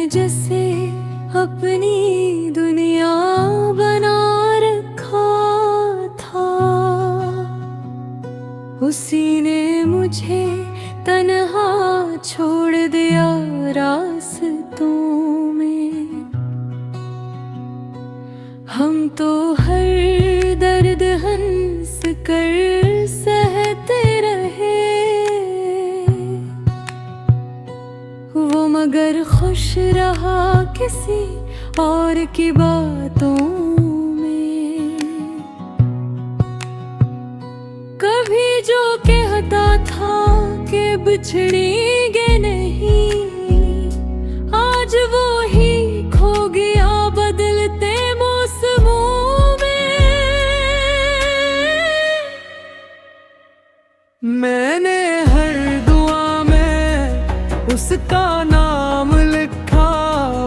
जैसे अपनी दुनिया बना रखा था, उसी ने मुझे तन्हा छोड़ दिया रास्तों में। हम तो हर दर्द हंस कर सहते रहे, वो मगर खुश रहा किसी और की बातों में। कभी जो कहता था कि बिछड़ेंगे नहीं, आज वो ही खो गया बदलते मौसमों में। मैंने हर दुआ में उसका नाम लिखा,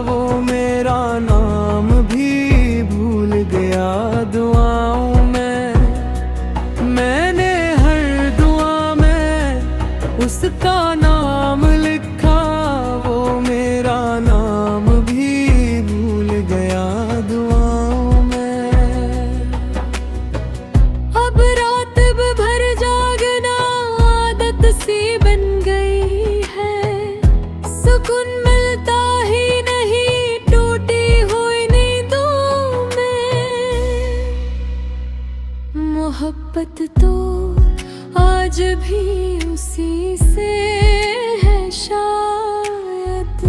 वो मेरा नाम भी भूल गया दुआओं में। मैंने हर दुआ में उसका नाम लिखा, वो मेरा नाम भी भूल गया दुआओं में। अब रात भर जागना आदत सी बन गई है, सुकून मिलता ही नहीं टूटी हुई नींदों में। मोहब्बत तो आज भी उसी से है शायद,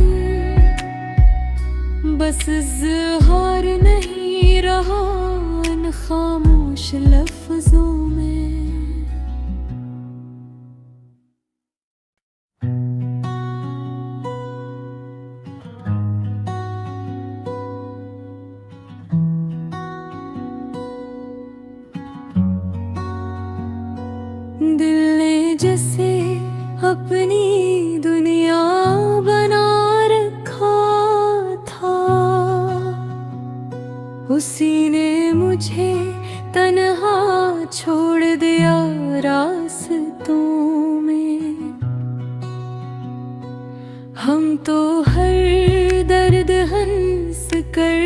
बस इज़हार नहीं रहा इन खामोश लफ्ज़ों में। दिल ने जैसे अपनी दुनिया बना रखा था, उसी ने मुझे तन्हा छोड़ दिया रास्तों में। हम तो हर दर्द हंस कर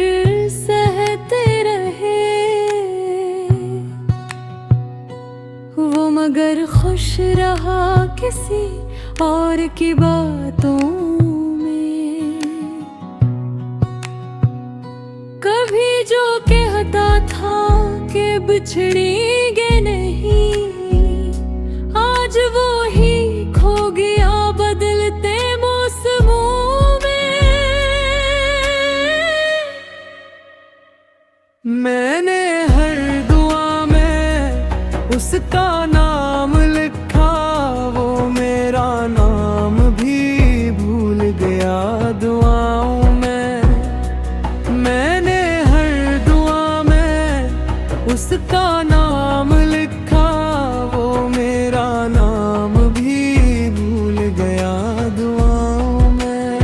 सहते रहे, वो मगर खुश रहा किसी और की बातों में। कभी जो कहता था कि बिछड़ेंगे नहीं, आज वो ही खो गया बदलते मौसमों में। मैंने हर दुआ में उसका नाम लिखा, वो मेरा नाम भी भूल गया दुआओं में। मैंने हर दुआ में उसका नाम लिखा, वो मेरा नाम भी भूल गया दुआओं में।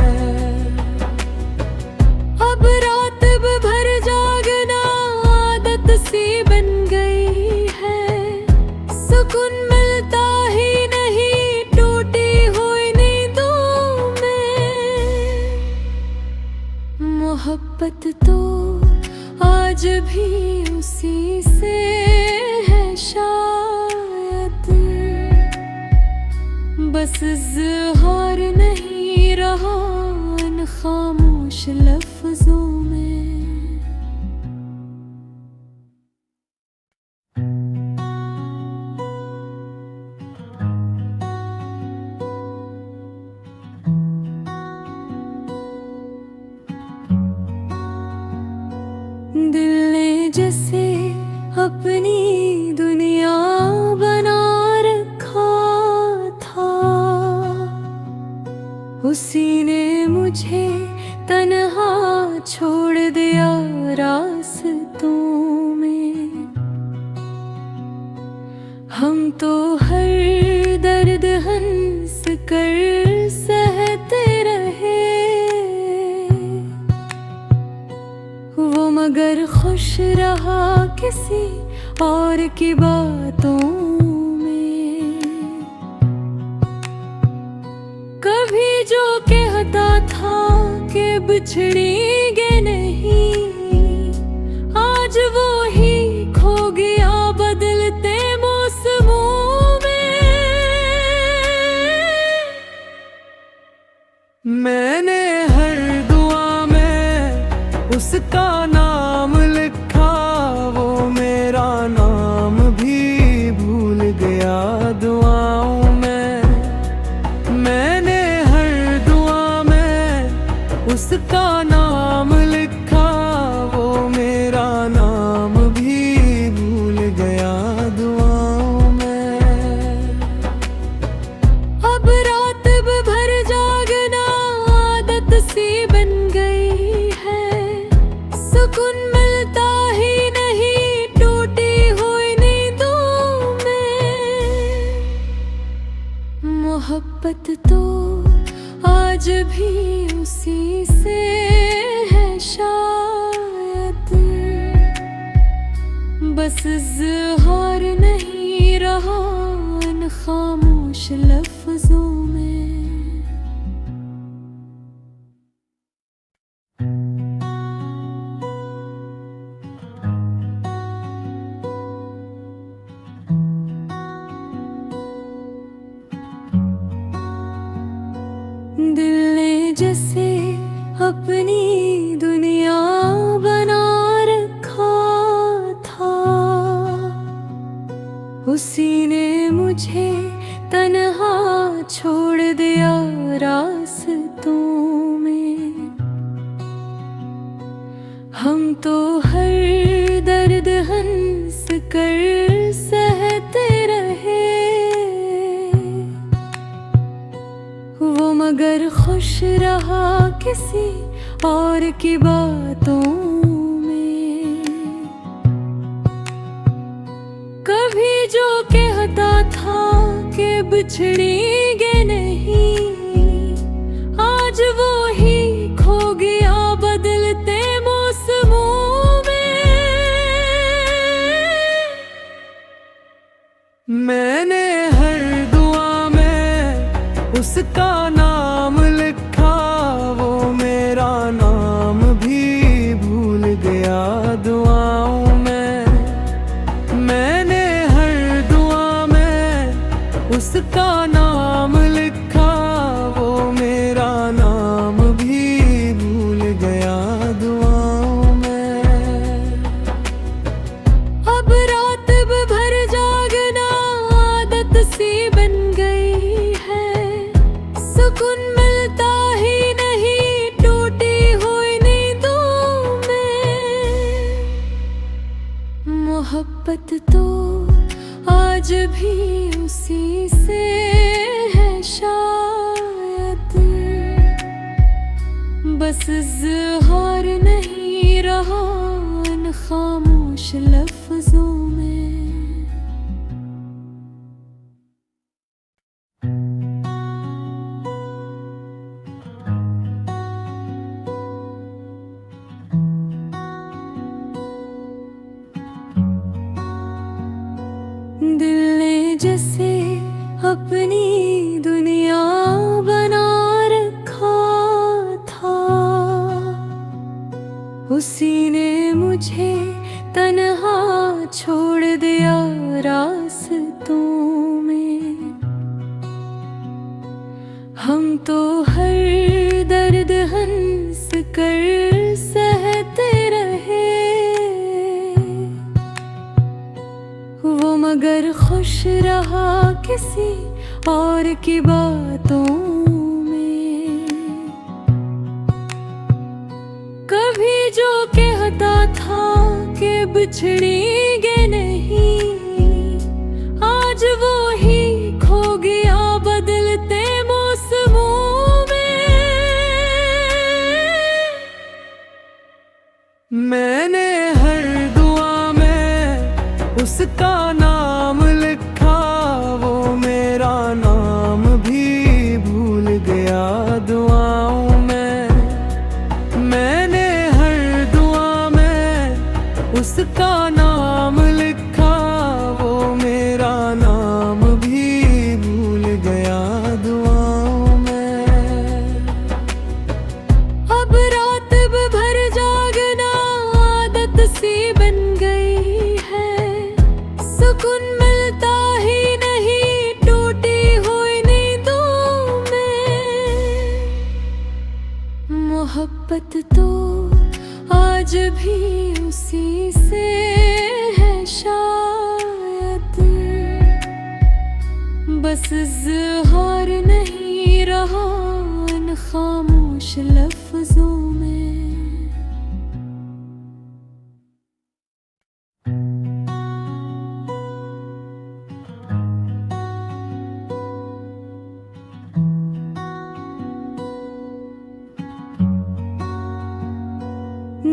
अब रात भर जागना आदत सी बन गई है, सुकून मिलता ही नहीं टूटी हुई नींदों में। मोहब्बत तो आज भी उसी से है शायद, बस इज़हार नहीं रहा इन खामोश लफ्ज़ों में। दिल ने जैसे अपनी दुनिया बना रखा था, उसी ने मुझे तन्हा छोड़ दिया रास्तों में। हम तो हर दर्द हंस कर सहते रहे, वो मगर खुश रहा किसी और की बातों में। कभी जो कहता था के बिछड़ेंगे नहीं, आज वो ही खो गया बदलते मौसमों में। मैंने हर दुआ में उसका नाम लिखा, वो मेरा नाम भी भूल गया दुआओं में। मैंने हर दुआ में उसका नाम लिखा, वो मेरा नाम भी भूल गया दुआओं में। अब रात भर जागना आदत सी बन गई है, सुकून मिलता ही नहीं टूटी हुई नींदों में। मोहब्बत तो आज भी उसी से है शायद, बस इज़हार नहीं रहा इन खामोश लफ्जों में। दिल ने जैसे अपनी दुनिया बना रखा था, उसी ने मुझे तन्हा छोड़ दिया रास्तों में। हम तो हर दर्द हंस कर सहते रहे, वो मगर खुश रहा किसी और की बातों में। कभी जो कहता था कि बिछड़ेंगे नहीं, आज वो ही खो गया बदलते मौसमों में। मैंने हर दुआ में उसका नाम लिखा, वो मेरा नाम भी भूल गया दुआओं में। मैंने हर दुआ में उसका नाम लिखा, वो मेरा नाम भी भूल गया दुआओं में। अब रात भर जागना आदत सी बन गई है, सुकून मिलता ही नहीं टूटी हुई नींदों में। मोहब्बत तो आज भी उसी से है शायद, बस इज़हार नहीं रहा इन खामोश लफ्जों में। दिल ने जैसे अपनी दुनिया बना रखा था, उसी ने मुझे तन्हा छोड़ दिया रास्तों में। हम तो हर दर्द हंस कर सहते रहे, वो मगर खुश रहा किसी और की बातों में। कभी जो कहता था कि बिछड़ेंगे नहीं, आज वो ही खो गया बदलते मौसमों में। मैंने हर दुआ में उसका नाम लिखा, वो मेरा नाम भी भूल गया दुआओं में। मैंने हर दुआ में उसका नाम लिखा, वो मेरा नाम भी भूल गया दुआओं में। अब आज भी उसी से है शायद, बस इज़हार नहीं रहा इन खामोश लफ्ज़ों में।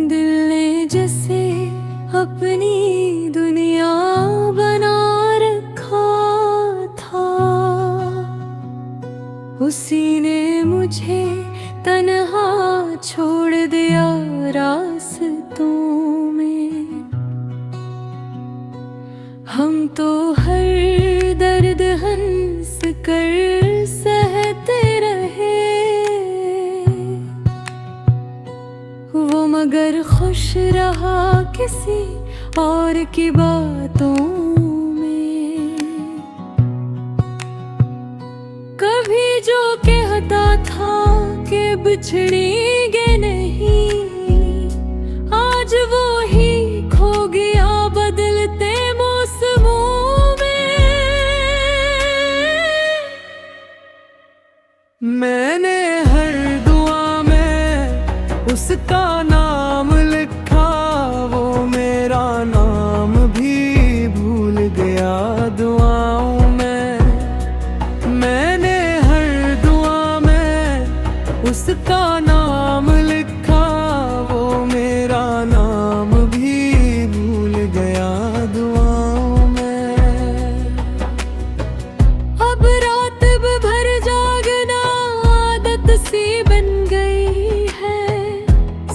दिल ने जैसे अपनी दुनिया बना रखा था, उसी ने मुझे तन्हा छोड़ दिया रास्तों में। हम तो हर दर्द हंस कर सहते रहे, वो मगर खुश रहा किसी और की बातों में। कभी जो कहता था कि बिछड़ेंगे नहीं, आज वो ही खो गया बदलते मौसमों में। मैंने हर दुआ में उसका नाम लिखा, वो मेरा नाम भी भूल गया दुआओं में। मैंने हर दुआ में उसका नाम लिखा, वो मेरा नाम भी भूल गया दुआओं में। अब रात भर जागना आदत सी बन गई है,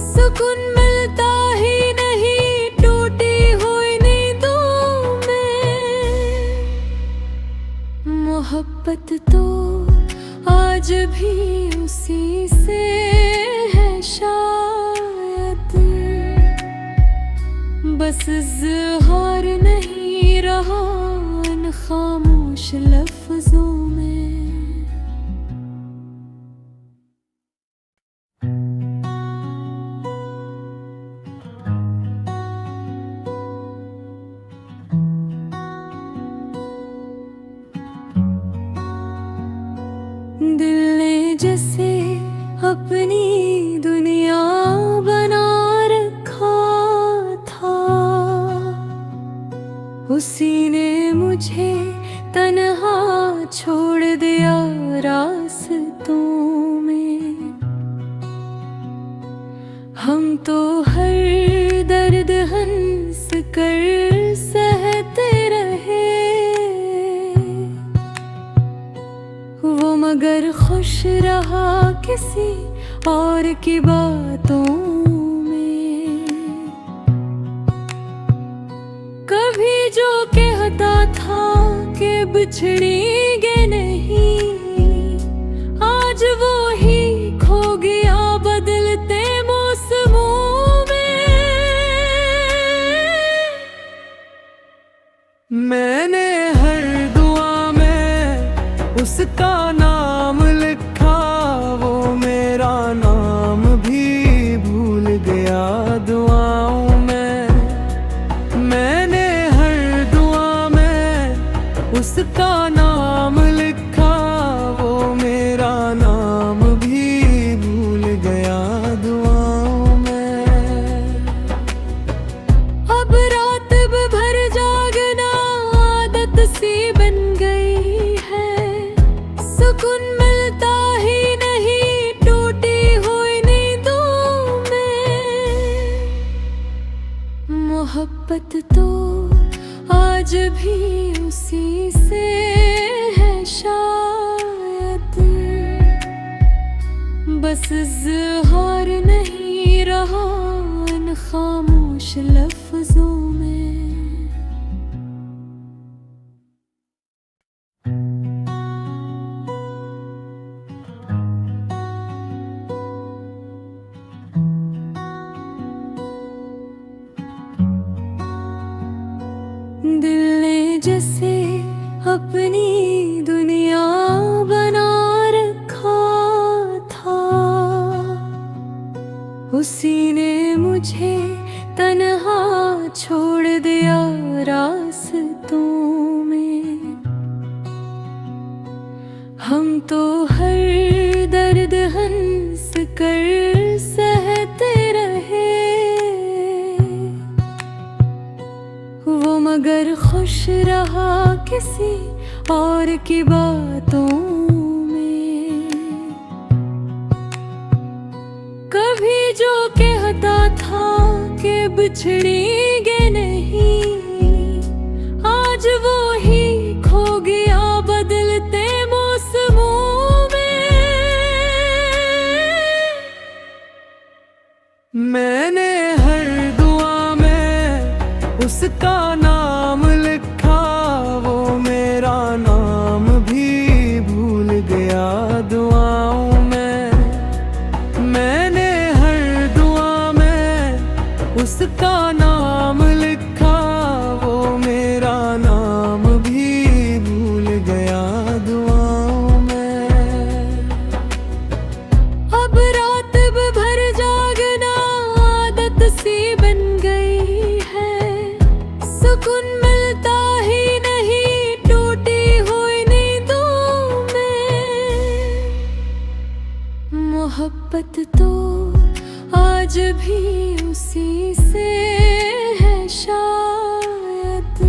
सुकून मिलता ही नहीं टूटी हुई नींदों में। मोहब्बत तो आज भी उसी से है शायद, बस इज़हार नहीं रहा इन खामोश लफ्ज़ों में। दिल ने जैसे अपनी दुनिया बना रखा था, उसी ने मुझे तन्हा छोड़ दिया रास्तों में। हम तो हर दर्द हंस कर सहते रहे, वो मगर खुश रहा किसी और की बातों में। कभी जो कहता था कि बिछड़ेंगे नहीं, आज वो ही खो गया बदलते मौसमों में। मैंने हर दुआ में उसका नाम लिखा, वो मेरा नाम भी भूल गया दुआओं में। मैंने हर दुआ में उसका नाम लिखा, वो मेरा नाम भी भूल गया दुआओं में। अब रात भर जागना आदत सी बन गई है, सुकून मिलता ही नहीं टूटी हुई नींदों में। मोहब्बत तो आज भी उसी से है शायद, बस इज़हार नहीं रहा इन खामोश लफ्ज़ों में। दिल ने जैसे अपनी दुनिया बना रखा था, उसी ने मुझे तन्हा छोड़ दिया रास्तों में। हम तो हर दर्द हंस कर सहते रहे, वो मगर खुश रहा किसी और की बातों में। कभी जो कहता था कि बिछड़ेंगे नहीं, आज वो ही खो गया बदलते मौसमों में। मैंने हर दुआ में उसका नाम लिखा, वो मेरा नाम भी भूल गया दुआओं में। मैंने हर दुआ में उसका नाम लिखा, वो मेरा नाम भी भूल गया दुआओं में। अब रात भर जागना आदत सी बन गई है, सुकून मिलता ही नहीं टूटी हुई नींदों में। मोहब्बत तो आज भी उसी से है शायद,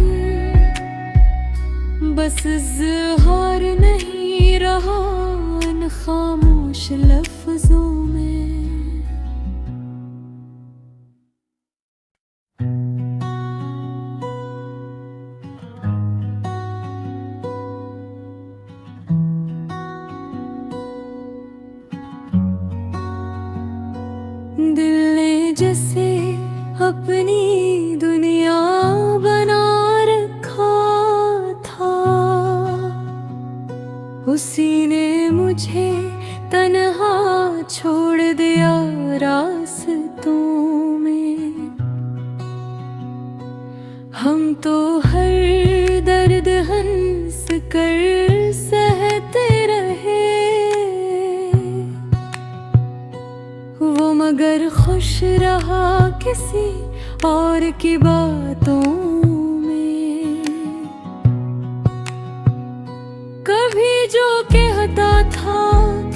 बस इज़हार नहीं रहा इन खामोश लफ्जों में। दिल ने जैसे अपनी दुनिया बना रखा था, उसी ने मुझे तन्हा छोड़ दिया रास्तों में। हम तो हर दर्द हंस कर सहते रहे, वो मगर खुश रहा किसी और की बातों में। कभी जो कहता था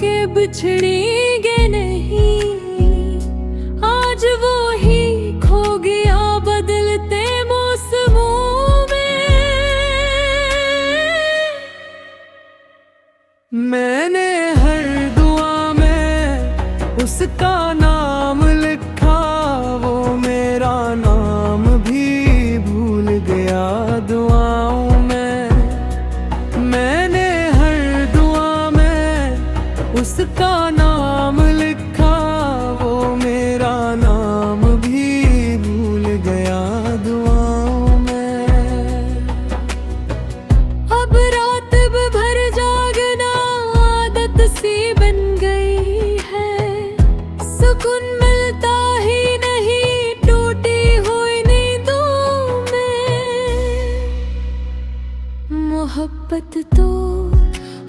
कि बिछड़ेंगे नहीं, आज वो ही खो गया बदलते मौसमों में। मैंने हर दुआ में उसका नाम लिखा, वो मेरा नाम भी भूल गया दुआओं में। मैंने हर दुआ में उसका नाम लिखा, वो मेरा नाम भी भूल गया दुआओं में। अब रात भर जागना आदत सी बन गई है, सुकून मिलता ही नहीं टूटी हुई नींदों में। मोहब्बत तो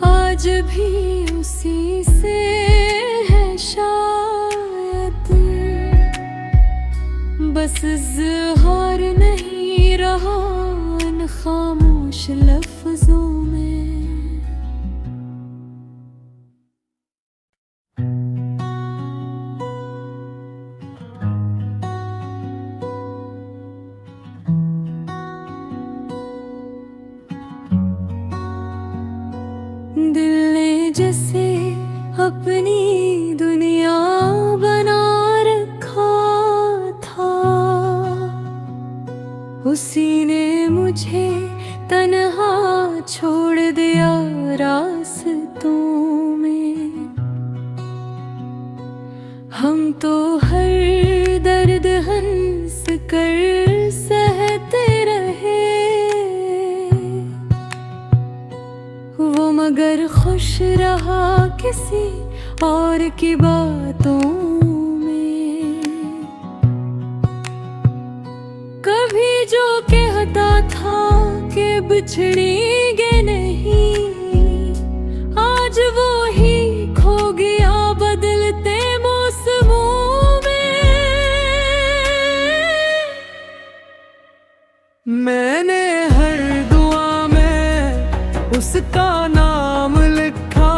आज भी उसी से है शायद, बस इज़हार नहीं रहा इन खामोश लफ्जों में। दिल ने जैसे अपनी दुनिया बना रखा था, उसी ने मुझे तन्हा छोड़ दिया रास्तों में। हम तो हर दर्द हंस कर सहते रहे, वो मगर खुश रहा किसी और की बातों में। कभी जो कहता था कि बिछड़ेंगे नहीं, आज वो ही खो गया बदलते मौसमों में। मैंने हर दुआ में उसका नाम लिखा,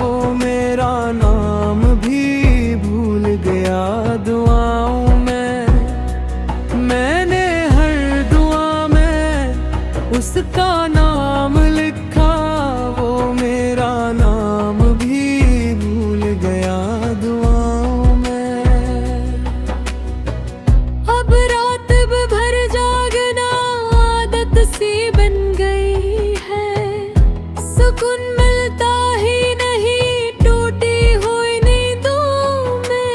वो मेरा नाम भी भूल गया दुआओं में। मैंने हर दुआ में उसका नाम लिखा, वो मेरा नाम भी भूल गया दुआओं में। अब रात भर जागना आदत सी बन गई है, सुकून मिलता ही नहीं टूटी हुई नींदों में।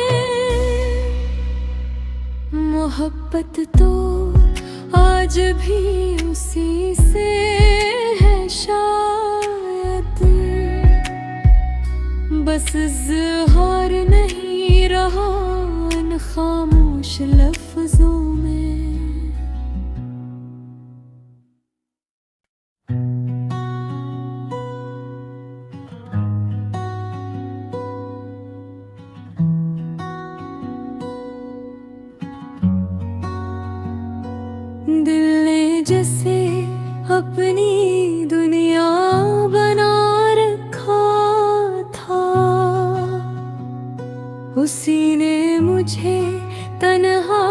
मोहब्बत तो आज भी उसी से है शायद, बस इज़हार नहीं रहा इन खामोश लफ्जों में। दिल ने जैसे अपनी दुनिया बना रखा था, उसी ने मुझे तन्हा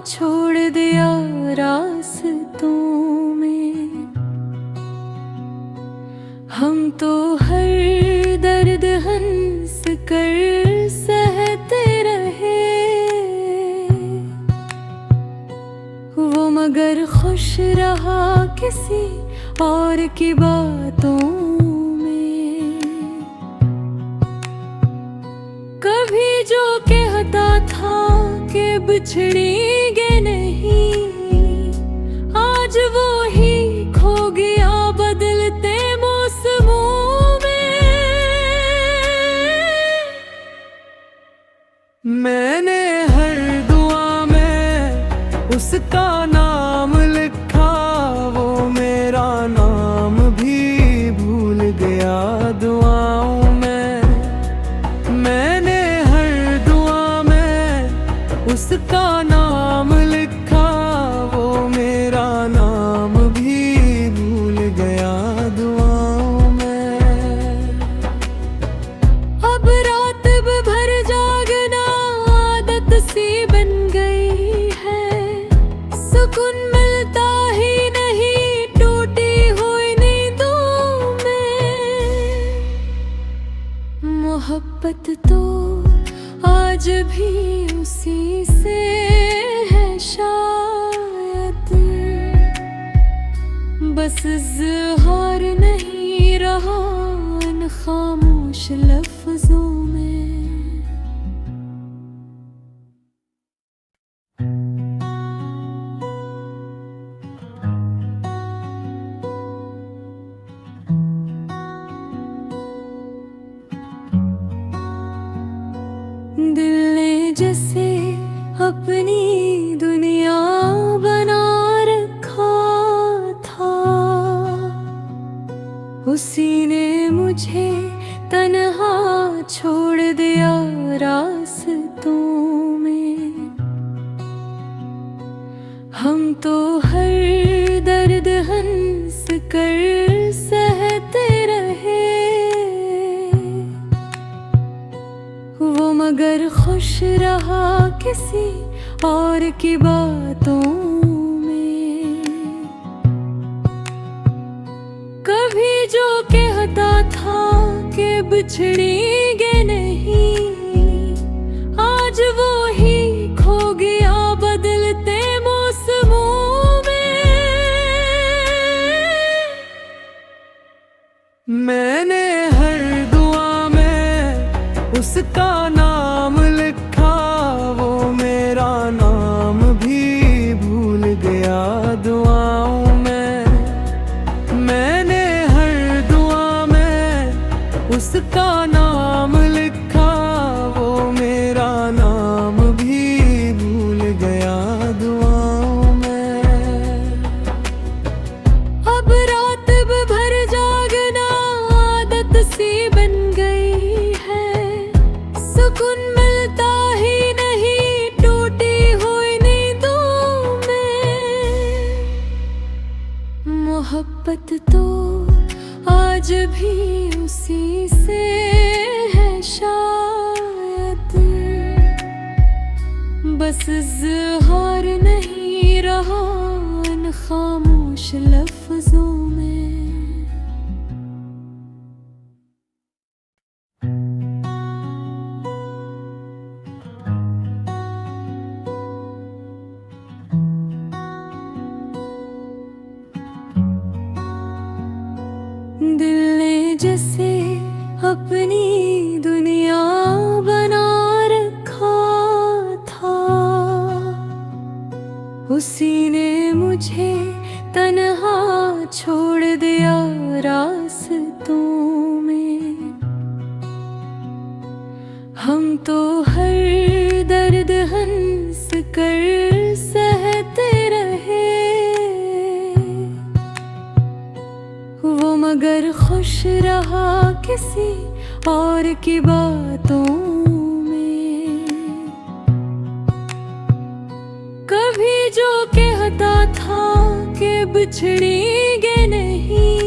छोड़ दिया रास्तों में। हम तो हर दर्द हंस कर सहते रहे, वो मगर खुश रहा किसी और की बातों में। कभी जो कहता था कि बिछड़ेंगे नहीं, आज वो ही खो गया बदलते मौसमों में। मैंने हर दुआ में उसका नाम लिखा, वो मेरा नाम भी भूल गया दुआओं में। मैंने हर दुआ में उसका नाम लिखा, वो मेरा नाम भी भूल गया दुआओं में। अब रात भर जागना आदत सी बन गई है, सुकून मिलता ही नहीं टूटी हुई नींदों में। मोहब्बत तो आज भी उसी से है शायद, बस इज़हार नहीं रहा इन खामोश लफ्जों में। दिल ने जैसे अपनी दुनिया बना रखा था, उसी ने मुझे तन्हा छोड़ दिया रास्तों में। हम तो हर दर्द हंस कर सहते रहे, वो मगर खुश रहा किसी और की बातों में। कभी जो कहता था कि बिछड़ेंगे नहीं, आज वो ही खो गया बदलते मौसमों में। मैंने हर दुआ में उसका नाम लिखा, वो मेरा नाम भी भूल गया दुआओं में। मैंने हर दुआ में उसका नाम लिखा, मोहब्बत तो आज भी उसी से है शायद, बस इज़हार नहीं रहा इन खामोश लफ्जों में। दिल ने जैसे अपनी दुनिया बना रखा था, उसी ने मुझे तन्हा छोड़ दिया रास्तों में। हम तो हर दर्द हंस कर सहते रहे, वो मगर खुश रहा किसी और की बातों में। कभी जो कहता था कि बिछड़ेंगे नहीं,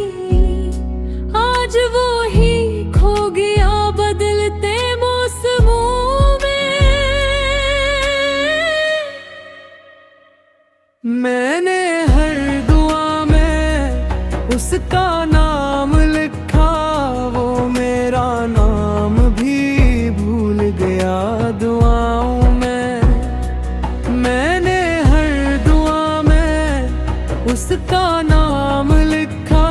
आज वो ही खो गया बदलते मौसमों में। मैंने हर दुआ में उसका नाम लिखा, वो मेरा नाम भी भूल गया दुआओं में। मैंने हर दुआ में उसका नाम लिखा,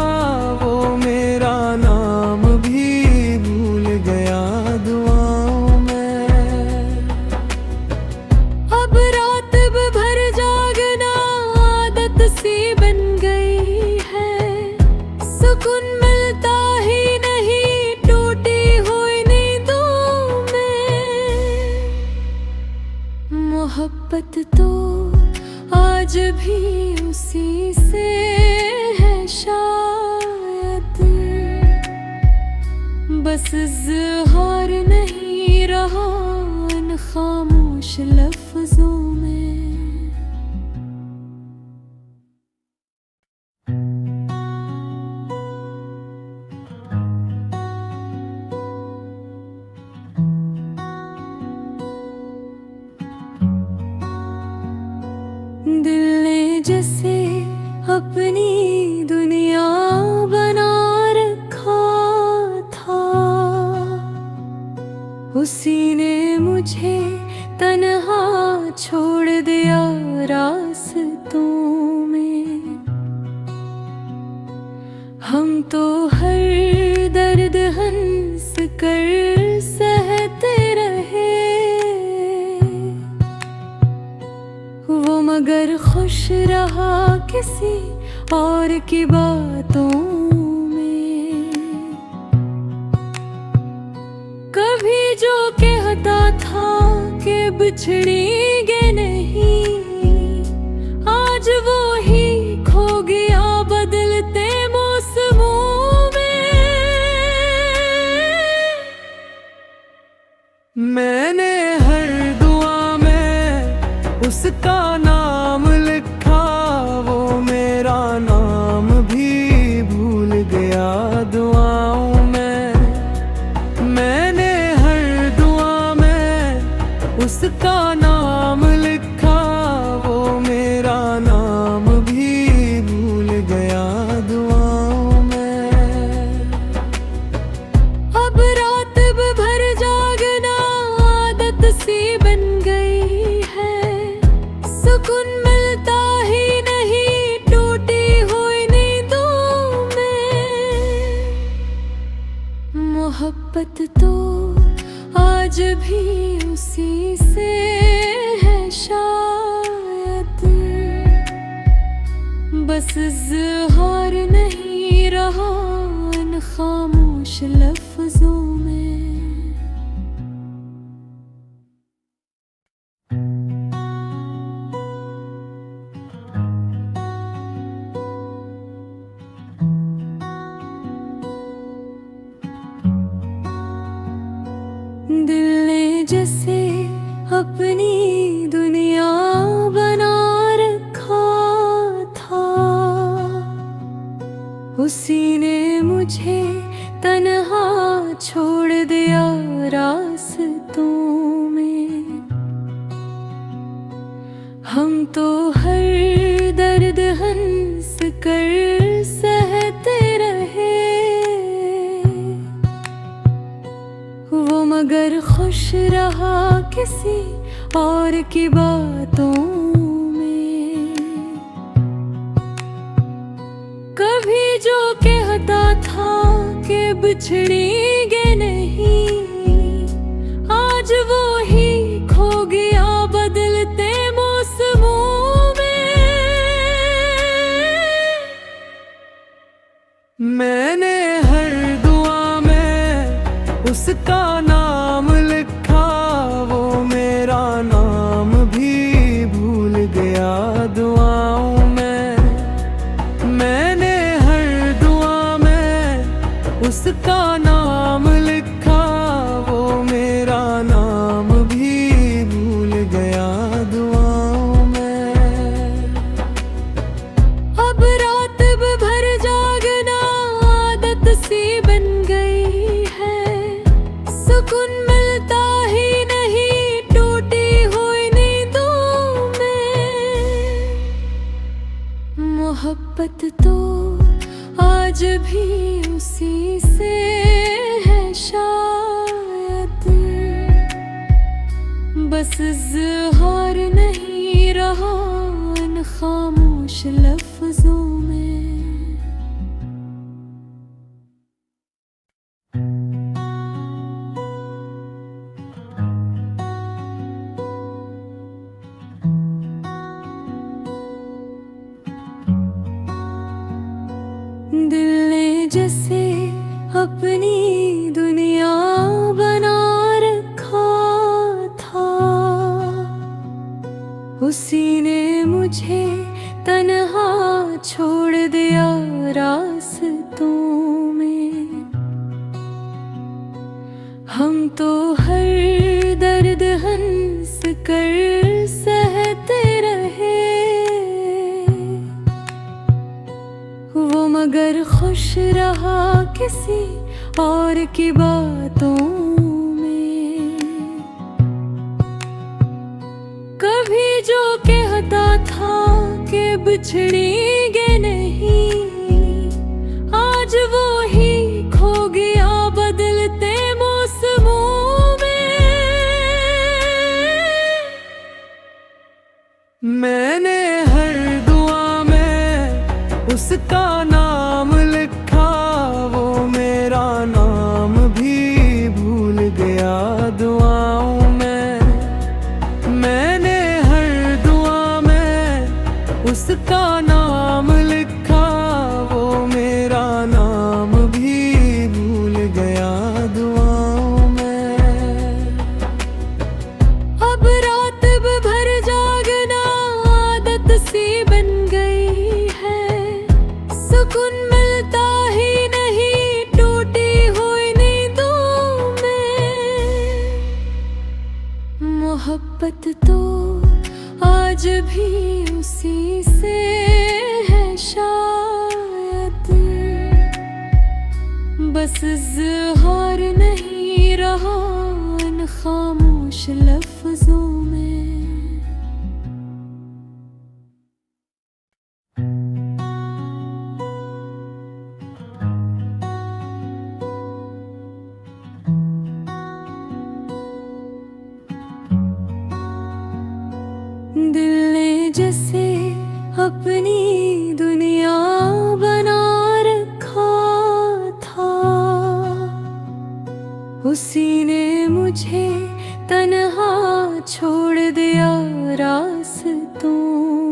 वो मेरा नाम भी भूल गया दुआओं में। अब रात भर जागना आदत सी बन गई है, सुकून मिलता ही नहीं टूटी हुई नींदों में। मोहब्बत तो आज भी उसी से है शायद, बस इज़हार नहीं रहा इन खामोश लफ्जों में। दिल ने जैसे अपनी दुनिया बना रखा था, उसी ने मुझे तन्हा छोड़ दिया रास्तों में। हम तो हर दर्द हंस कर सहते रहे, वो मगर खुश रहा किसी और की बातों में। कभी जो कहता था कि बिछड़ेंगे नहीं, आज वो ही खो गया बदलते मौसमों में। मैंने हर दुआ में उसका नाम लिखा, वो मेरा नाम भी भूल गया दुआओं में। मैंने हर दुआ में उसका नाम लिखा, वो मेरा नाम भी भूल गया दुआओं में। अब रात भर जागना आदत सी बन गई है, सुकून मिलता ही नहीं टूटी हुई नींदों में। मोहब्बत तो आज भी उसी से है शायद, बस इज़हार नहीं रहा इन खामोश लफ्जों में। दिल ने जैसे अपनी दुनिया बना रखा था, हर दर्द हंस कर सहते रहे, वो मगर खुश रहा किसी और की बातों में। कभी जो कहता था कि बिछड़ेंगे नहीं, आज वो ही खो गया बदलते मौसमों में। मैंने हर दुआ में उसका नाम लिखा, वो मेरा नाम भी भूल गया दुआओं में। मैंने हर दुआ में उसका नाम लिखा, वो मेरा नाम भी भूल गया दुआओं में। अब रात भर जागना आदत सी बन गई है, सुकून मिलता ही नहीं टूटी हुई नींदों में। मोहब्बत तो आज भी उसी से है शायद, बस इज़हार नहीं रहा इन खामोश लफ्जों में। दिल ने जैसे अपनी दुनिया बना रखा था, उसी ने मुझे तन्हा छोड़ दिया रास्तों में। हम तो हर दर्द हंस कर सहते रहे, वो मगर खुश रहा किसी और की बातों में। कभी जो कहता था कि बिछड़ेंगे नहीं, आज वो ही खो गया बदलते मौसमों में। मैंने हर दुआ में उसका नाम लिखा, वो मेरा नाम भी भूल गया दुआओं में। मैंने हर दुआ में उसका नाम लिखा, वो मेरा नाम भी भूल गया दुआओं में। अब रात भर जागना आदत सी बन गई है, सुकून मिलता ही नहीं टूटी हुई नींदों में। मोहब्बत तो आज भी उसी से है शायद, बस इज़हार नहीं रहा इन खामोश लफ्जों में। दिल ने जैसे अपनी दुनिया बना रखा था, उसी ने मुझे तन्हा छोड़ दिया रास्तों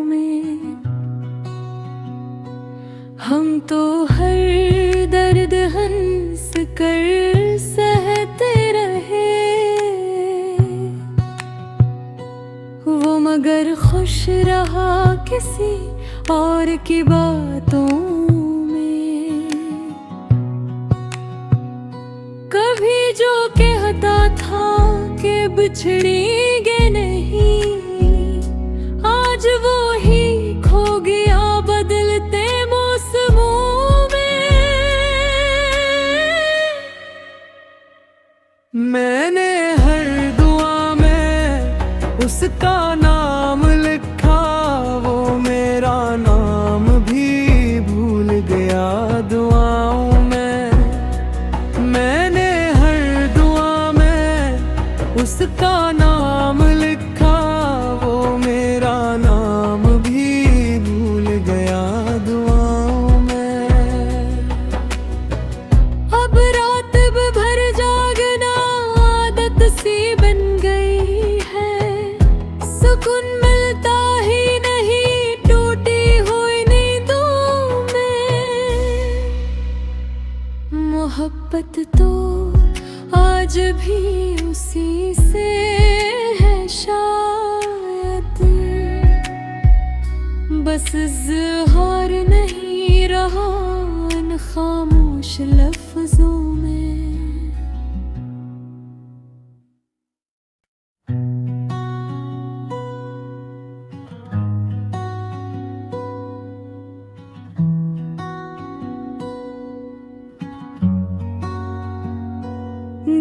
में। हम तो हर दर्द हंस कर सहते रहे, वो मगर खुश रहा किसी और की बातों में। कभी जो कहता था कि बिछड़ेंगे नहीं, आज वो ही खो गया बदलते मौसमों में। मैंने हर दुआ में उसका नाम लिखा, आज भी उसी से है शायद, बस इज़हार नहीं रहा इन खामोश लफ्जों में।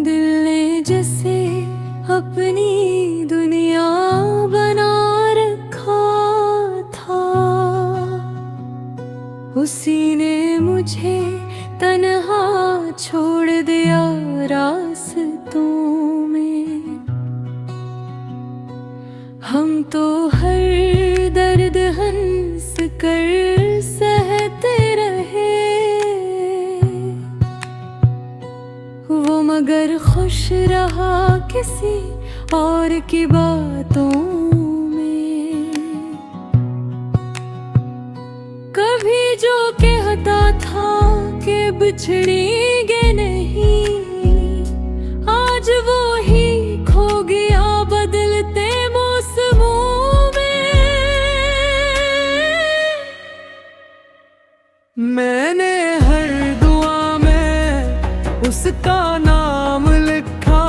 दिल ने जैसे अपनी दुनिया बना रखा था, उसी ने मुझे तन्हा छोड़ दिया रास्तों में। हम तो हर दर्द हंस कर सहते रहे, वो मगर खुश रहा किसी और की बातों में। कभी जो कहता था कि बिछड़ेंगे नहीं, आज वो ही खो गया बदलते मौसमों में। मैंने हर दुआ में उसका नाम लिखा,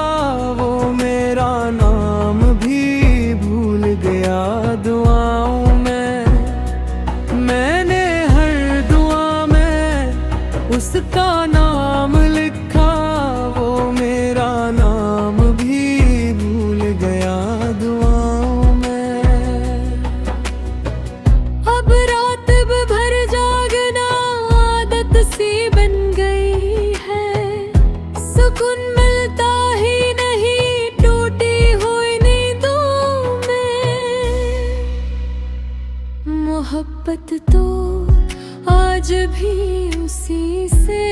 वो मेरा नाम भी भूल गया दुआओं में। मैंने हर दुआ में उसका नाम लिखा, वो मेरा नाम भी भूल गया दुआओं में। अब रात भर जागना आदत सी बन गई है, सुकून मिलता ही नहीं टूटी हुई नींदों में। मोहब्बत तो आज भी उसी से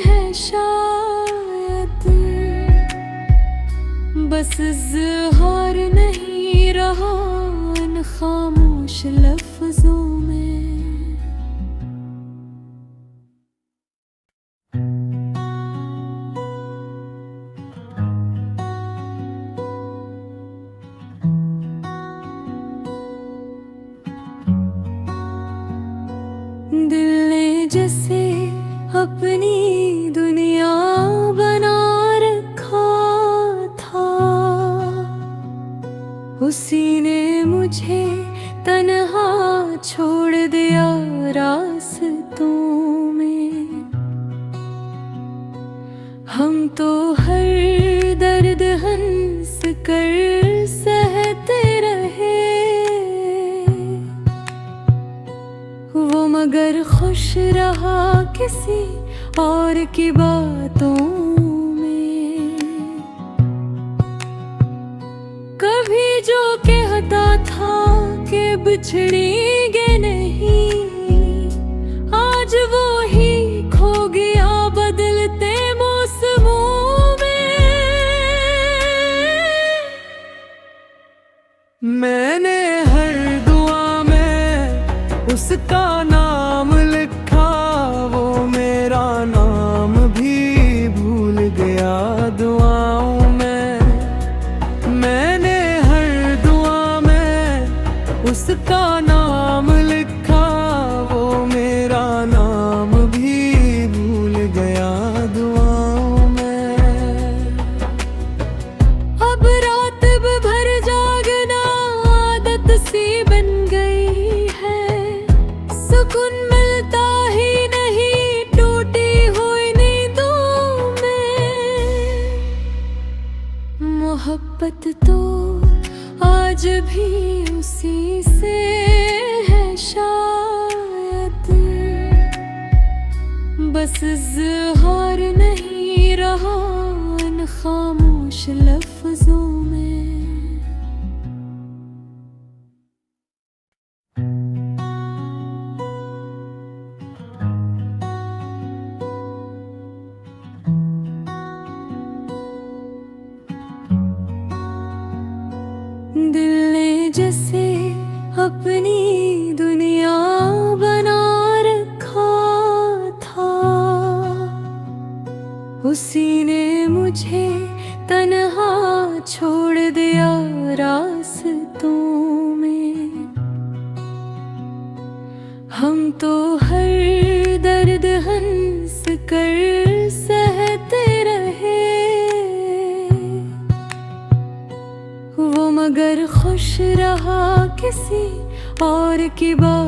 है शायद, बस इज़हार नहीं रहा इन खामोश लफ्जों में। दिल ने जैसे अपनी दुनिया बना रखा था, उसी ने मुझे तन्हा छोड़ दिया रास्तों में। हम तो हर दर्द हंस कर सहते रहे, वो मगर खुश रहा किसी और की बातों में। कभी जो कहता था कि बिछड़ेंगे नहीं, आज वो ही खो गया बदलते मौसमों में। मैंने हर दुआ में उसका नाम लिखा, वो मेरा नाम भी भूल गया दुआओं में। मैंने हर दुआ में उसका नाम लिखा, वो मेरा नाम भी भूल गया दुआओं में। अब रात भर जागना आदत सी बन गई है, सुकून मिलता ही नहीं टूटी हुई नींदों में। मोहब्बत तो आज भी उसी से है शायद, बस इज़हार नहीं रहा इन खामोश लफ्जों में। दिल ने जैसे अपनी दुनिया बना रखा था, उसी ने मुझे तन्हा छोड़ दिया रास्तों में। हम तो हर दर्द हंस कर सहते रहे, वो मगर खुश रहा किसी और की बात